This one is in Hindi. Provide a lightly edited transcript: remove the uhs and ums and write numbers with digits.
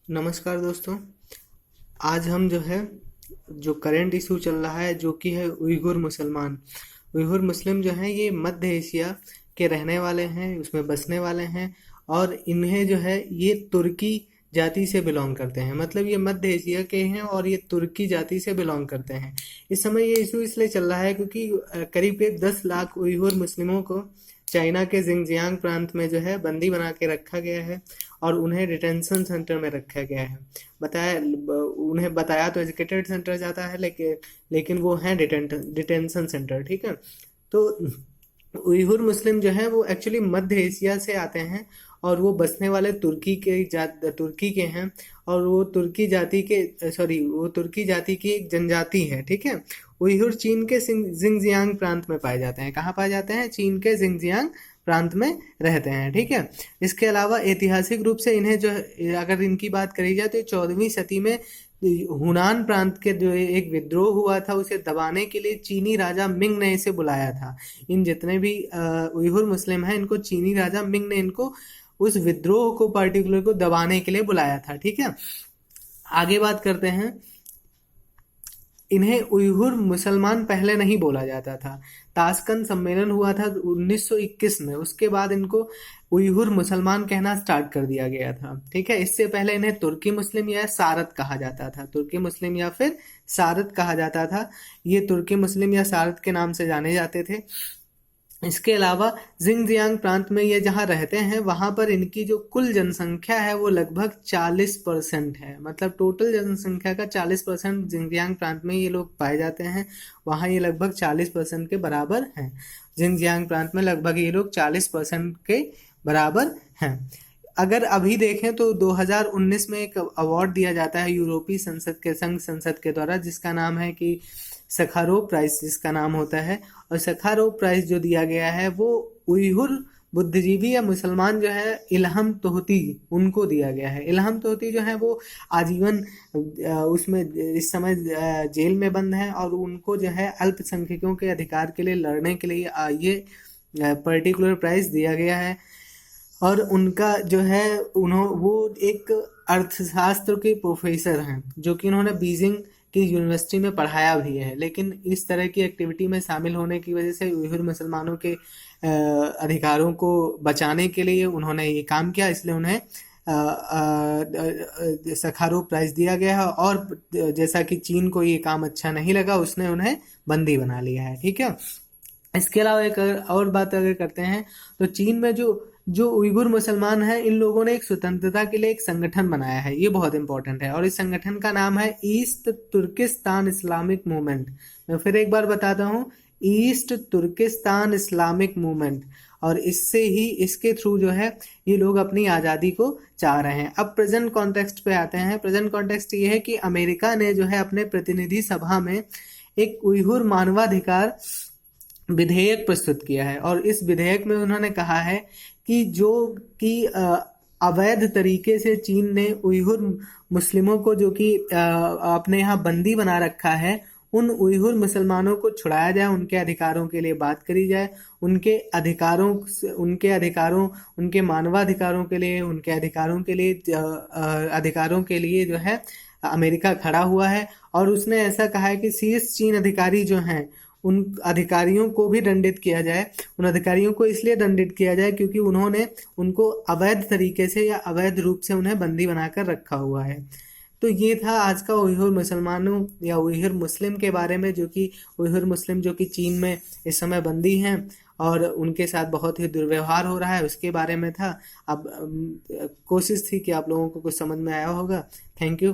नमस्कार दोस्तों। आज हम जो करंट इशू चल रहा है जो कि है उइगुर मुसलमान। उइगुर मुस्लिम जो हैं ये मध्य एशिया के रहने वाले हैं, उसमें बसने वाले हैं और इन्हें जो है ये तुर्की जाति से बिलोंग करते हैं। मतलब ये मध्य एशिया के हैं और ये तुर्की जाति से बिलोंग करते हैं। इस समय ये इशू इसलिए चल रहा है क्योंकि करीब 10 लाख उइगुर मुस्लिमों को चाइना के जिंगजियांग प्रांत में जो है बंदी बना के रखा गया है और उन्हें डिटेंशन सेंटर में रखा गया है। बताया उन्हें बताया तो एजुकेटेड सेंटर जाता है, लेकिन वो है डिटेंशन सेंटर। ठीक है। तो उइगुर मुस्लिम जो है वो एक्चुअली मध्य एशिया से आते हैं और वो बसने वाले तुर्की के हैं और वो तुर्की जाति की एक जनजाति है। ठीक है। उइगुर चीन के जिंगजियांग प्रांत में पाए जाते हैं। कहाँ पाए जाते हैं? चीन के जिंगजियांग प्रांत में रहते हैं। ठीक है। इसके अलावा ऐतिहासिक रूप से इन्हें अगर इनकी बात करी जाए तो 14वीं सदी में हुनान प्रांत के जो एक विद्रोह हुआ था उसे दबाने के लिए चीनी राजा मिंग ने इसे बुलाया था। इन जितने भी उइगुर मुस्लिम हैं इनको चीनी राजा मिंग ने इनको उस विद्रोह को पर्टिकुलर को दबाने के लिए बुलाया था। ठीक है। आगे बात करते हैं। इन्हें उइगुर मुसलमान पहले नहीं बोला जाता था। ताशकंद सम्मेलन हुआ था 1921 में, उसके बाद इनको उइगुर मुसलमान कहना स्टार्ट कर दिया गया था। ठीक है। इससे पहले इन्हें तुर्की मुस्लिम या सारत कहा जाता था। तुर्की मुस्लिम या फिर सारत कहा जाता था। ये तुर्की मुस्लिम या सारत के नाम से जाने जाते थे। इसके अलावा जिंगजियांग प्रांत में ये जहाँ रहते हैं वहां पर इनकी जो कुल जनसंख्या है वो लगभग 40% है। मतलब टोटल जनसंख्या का 40% जिंगजियांग प्रांत में ये लोग पाए जाते हैं। वहाँ ये लगभग 40% के बराबर हैं। जिंगजियांग प्रांत में लगभग ये लोग 40% के बराबर हैं। अगर अभी देखें तो 2019 में एक अवार्ड दिया जाता है यूरोपीय संघ संसद के द्वारा, जिसका नाम है कि सखारोव प्राइज जिसका नाम होता है। और सखारोव प्राइज जो दिया गया है वो उइगुर बुद्धिजीवी या मुसलमान जो है इल्हम तोहती उनको दिया गया है। इल्हम तोहती जो है वो आजीवन उसमें इस समय जेल में बंद है और उनको जो है अल्पसंख्यकों के अधिकार के लिए लड़ने के लिए ये पर्टिकुलर प्राइज दिया गया है। और उनका जो है वो एक अर्थशास्त्र के प्रोफेसर हैं जो कि उन्होंने बीजिंग की यूनिवर्सिटी में पढ़ाया भी है। लेकिन इस तरह की एक्टिविटी में शामिल होने की वजह से उइगुर मुसलमानों के अधिकारों को बचाने के लिए उन्होंने ये काम किया, इसलिए उन्हें सखारोव प्राइज दिया गया है। और जैसा कि चीन को ये काम अच्छा नहीं लगा उसने उन्हें बंदी बना लिया है। ठीक है। इसके अलावा एक और बात अगर करते हैं तो चीन में जो उइगुर मुसलमान हैं इन लोगों ने एक स्वतंत्रता के लिए एक संगठन बनाया है। ये बहुत इंपॉर्टेंट है और इस संगठन का नाम है ईस्ट तुर्किस्तान इस्लामिक मूवमेंट। मैं फिर एक बार बताता हूँ, ईस्ट तुर्किस्तान इस्लामिक मूवमेंट। और इसके थ्रू जो है ये लोग अपनी आज़ादी को चाह रहे हैं। अब प्रेजेंट कॉन्टेक्स्ट पे आते हैं। प्रेजेंट कॉन्टेक्स्ट ये है कि अमेरिका ने जो है अपने प्रतिनिधि सभा में एक उइगुर मानवाधिकार विधेयक प्रस्तुत किया है और इस विधेयक में उन्होंने कहा है कि अवैध तरीके से चीन ने उइगुर मुस्लिमों को जो कि अपने यहाँ बंदी बना रखा है उन उइगुर मुसलमानों को छुड़ाया जाए, उनके अधिकारों के लिए बात करी जाए, उनके अधिकारों उनके मानवाधिकारों के लिए अधिकारों के लिए जो है अमेरिका खड़ा हुआ है। और उसने ऐसा कहा है कि शीर्ष चीन अधिकारी जो हैं उन अधिकारियों को भी दंडित किया जाए। उन अधिकारियों को इसलिए दंडित किया जाए क्योंकि उन्होंने उनको अवैध तरीके से या अवैध रूप से उन्हें बंदी बनाकर रखा हुआ है। तो ये था आज का उइगुर मुसलमानों या उइगुर मुस्लिम के बारे में, जो कि उइगुर मुस्लिम जो कि चीन में इस समय बंदी हैं और उनके साथ बहुत ही दुर्व्यवहार हो रहा है उसके बारे में था। अब कोशिश थी कि आप लोगों को कुछ समझ में आया होगा। Thank you.